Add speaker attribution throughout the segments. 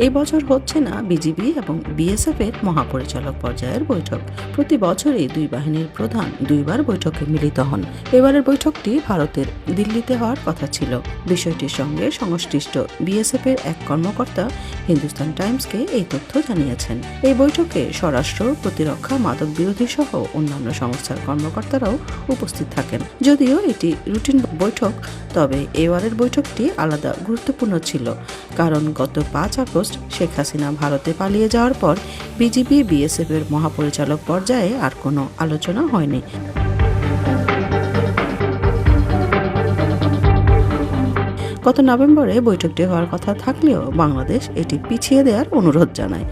Speaker 1: এই বছর হচ্ছে না বিজিবি এবং বিএসএফ এর মহাপরিচালক পর্যায়ের বৈঠক। প্রতি বছরই দুই বাহিনীর প্রধান দুইবার বৈঠকে মিলিত হন। এবারের বৈঠকটি ভারতের দিল্লিতে হওয়ার কথা ছিল। বিষয়টির সঙ্গে সংশ্লিষ্ট বিএসএফ এর এক কর্মকর্তা হিন্দুস্তান টাইমসকে এই তথ্য জানিয়েছেন। এই বৈঠকে স্বরাষ্ট্র, প্রতিরক্ষা, মাদক বিরোধী সহ অন্যান্য সংস্থার কর্মকর্তারাও উপস্থিত থাকেন। যদিও এটি রুটিন বৈঠক, তবে এবারের বৈঠকটি আলাদা গুরুত্বপূর্ণ ছিল, কারণ গত 5 আগস্ট শেখ হাসিনা ভারতে পালিয়ে যাওয়ার পর বিজিবি বিএসএফ এর মহাপরিচালক পর্যায়ে আর কোনো আলোচনা হয়নি। গত নভেম্বরে বৈঠকটি হওয়ার কথা থাকলেও বাংলাদেশ এটি পিছিয়ে দেওয়ার অনুরোধ জানায়।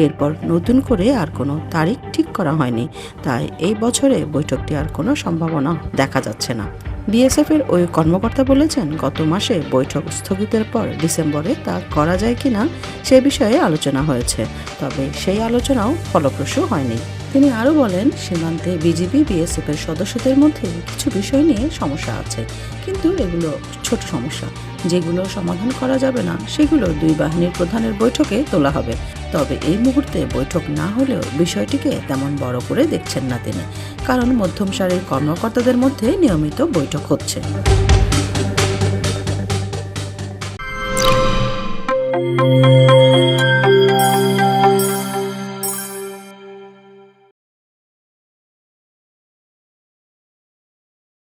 Speaker 1: এরপর নতুন করে আর কোনো তারিখ ঠিক করা হয়নি, তাই এই বছরে বৈঠকটি আর কোনো সম্ভাবনা দেখা যাচ্ছে না। বিএসএফ এর ওই কর্মকর্তা বলেছেন, গত মাসে বৈঠক স্থগিতের পর ডিসেম্বরে তা করা যায় কিনা সে বিষয়ে আলোচনা হয়েছে, তবে সেই আলোচনাও ফলপ্রসূ হয়নি। তিনি আরও বলেন, সীমান্তে বিজিবি বিএসএফ এর সদস্যদের মধ্যে কিছু বিষয় নিয়ে সমস্যা আছে, কিন্তু এগুলো ছোট সমস্যা। যেগুলো সমাধান করা যাবে না সেগুলো দুই বাহিনীর প্রধানের বৈঠকে তোলা হবে। তবে এই মুহূর্তে বৈঠক না হলেও বিষয়টিকে তেমন বড় করে দেখছেন না তিনি, কারণ মধ্যম সারির কর্মকর্তাদের মধ্যে নিয়মিত বৈঠক হচ্ছে।